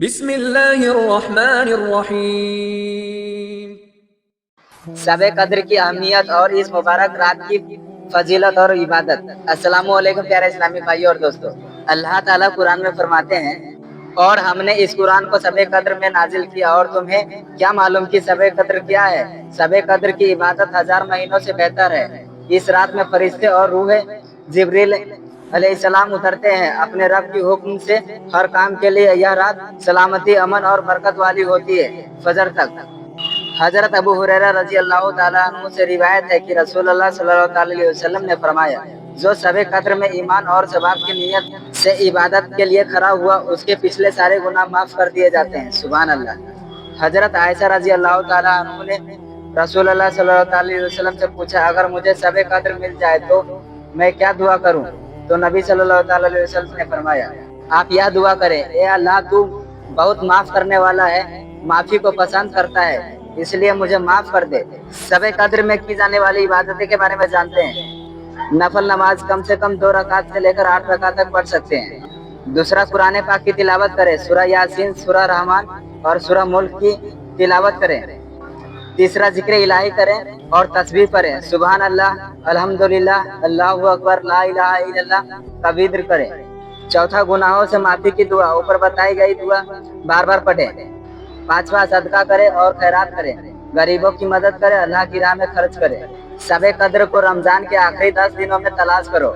بسم اللہ الرحمن الرحیم۔ شب قدر کی اہمیت اور اس مبارک رات کی فضیلت اور عبادت۔ السلام علیکم پیارے اسلامی بھائیوں اور دوستوں، اللہ تعالیٰ قرآن میں فرماتے ہیں، اور ہم نے اس قرآن کو شب قدر میں نازل کیا، اور تمہیں کیا معلوم کہ شب قدر کیا ہے؟ شب قدر کی عبادت 1000 مہینوں سے بہتر ہے۔ اس رات میں فرشتے اور روح جبریل علیہ السلام اترتے ہیں اپنے رب کی حکم سے ہر کام کے لیے۔ یہ رات سلامتی، امن اور برکت والی ہوتی ہے فجر تک۔ حضرت ابو ہریرہ رضی اللہ تعالیٰ عنہ سے روایت ہے کہ رسول اللہ صلی اللہ علیہ وسلم نے فرمایا، جو شب قدر میں ایمان اور ثواب کی نیت سے عبادت کے لیے کھڑا ہوا، اس کے پچھلے سارے گناہ معاف کر دیے جاتے ہیں۔ سبحان اللہ۔ حضرت عائشہ رضی اللہ تعالیٰ عنہ نے رسول اللہ صلی اللہ علیہ وسلم سے پوچھا، اگر مجھے شب قدر مل جائے تو میں کیا دعا کروں؟ تو نبی صلی اللہ علیہ وسلم نے فرمایا، آپ یہ دعا کریں، اے اللہ تو بہت معاف کرنے والا ہے، معافی کو پسند کرتا ہے، اس لیے مجھے معاف کر دے۔ شب قدر میں کی جانے والی عبادتیں کے بارے میں جانتے ہیں۔ نفل نماز کم سے کم 2 رکعت سے لے کر 8 رکعت تک پڑھ سکتے ہیں۔ دوسرا، قرآن پاک کی تلاوت کریں، سورہ یاسین، سورہ رحمان اور سورہ ملک کی تلاوت کریں۔ تیسرا، ذکر الہی کریں اور تسبیح پڑھیں، سبحان اللہ، الحمدللہ، اللہ اکبر، لا الہ الا اللہ کا ذکر کریں۔ چوتھا، گناہوں سے معافی کی دعا، اوپر بتائی گئی دعا بار بار پڑھیں۔ پانچواں، صدقہ کرے اور خیرات کرے، غریبوں کی مدد کرے، اللہ کی راہ میں خرچ کرے۔ شب قدر کو رمضان کے آخری 10 دنوں میں تلاش کرو۔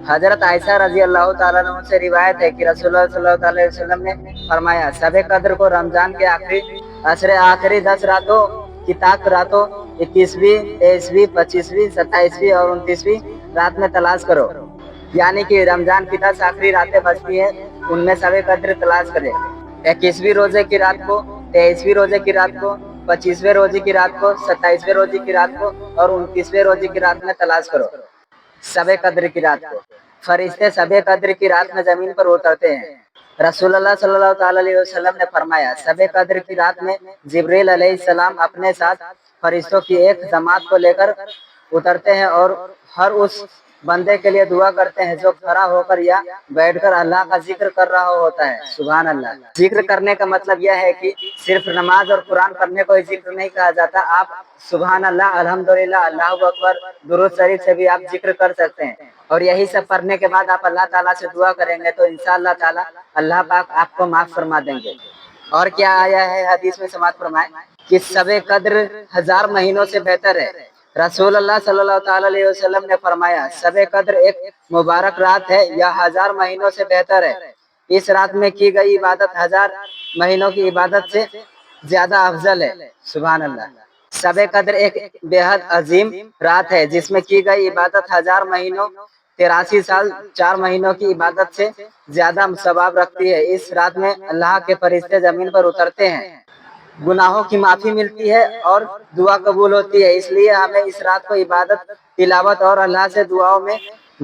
حضرت عائشہ رضی اللہ تعالیٰ عنہ سے روایت ہے کہ رسول اللہ صلی اللہ علیہ وسلم نے فرمایا، شب قدر کو رمضان کے آخری 10 راتوں کی تاک راتوں 21ویں، 23ویں، 25ویں، 27ویں اور 29ویں رات میں تلاش کرو، یعنی کہ رمضان کی 10 آخری راتیں بچتی ہیں، ان میں شب قدر تلاش کرے۔ 21ویں روزے کی رات کو، 23ویں روزے کی رات کو، 25ویں روزے کی رات کو، 27ویں روزے کی رات کو اور 29ویں روزے کی رات میں تلاش کرو۔ شب قدر کی رات کو فرشتے شب قدر کی رات میں زمین پر اترتے ہیں۔ رسول اللہ صلی اللہ علیہ وسلم نے فرمایا، شب قدر کی رات میں جبریل علیہ السلام اپنے ساتھ فرشتوں کی ایک جماعت کو لے کر اترتے ہیں اور ہر اس بندے کے لیے دعا کرتے ہیں جو کھڑا ہو کر یا بیٹھ کر اللہ کا ذکر کر رہا ہوتا ہے۔ سبحان اللہ۔ ذکر کرنے کا مطلب یہ ہے کہ صرف نماز اور قرآن پڑھنے کو ذکر نہیں کہا جاتا، آپ سبحان اللہ، الحمدللہ، اللہ اکبر، درود شریف سے بھی آپ ذکر کر سکتے ہیں، اور یہی سب پڑھنے کے بعد آپ اللہ تعالیٰ سے دعا کریں گے تو انشاءاللہ تعالیٰ اللہ پاک آپ کو معاف فرما دیں گے۔ اور کیا آیا ہے حدیث میں، سماعت فرمائیں کہ شب قدر 1000 مہینوں سے بہتر ہے۔ رسول اللہ صلی اللہ تعالیٰ علیہ وسلم نے فرمایا، شب قدر ایک مبارک رات ہے، یہ 1000 مہینوں سے بہتر ہے۔ اس رات میں کی گئی عبادت 1000 مہینوں کی عبادت سے زیادہ افضل ہے۔ سبحان اللہ۔ شب قدر ایک بےحد عظیم رات ہے جس میں کی گئی عبادت 1000 مہینوں 83 سال 4 مہینوں کی عبادت سے زیادہ ثواب رکھتی ہے۔ اس رات میں اللہ کے فرشتے زمین پر اترتے ہیں، گناہوں کی معافی ملتی ہے اور دعا قبول ہوتی ہے، اس لیے ہمیں اس رات کو عبادت، تلاوت اور اللہ سے دعاؤں میں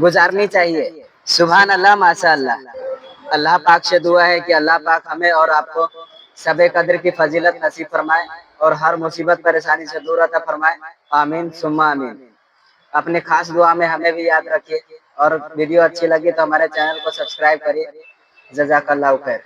گزارنی چاہیے۔ سبحان اللہ، ماشاء اللہ۔ اللہ پاک سے دعا ہے کہ اللہ پاک ہمیں اور آپ کو شب قدر کی فضیلت نصیب فرمائے اور ہر مصیبت پریشانی سے دور عطا فرمائے، آمین ثم آمین۔ اپنے خاص دعا میں ہمیں بھی یاد رکھیے، اور ویڈیو اچھی لگی تو ہمارے چینل کو سبسکرائب کریے۔ جزاک اللہ خیر۔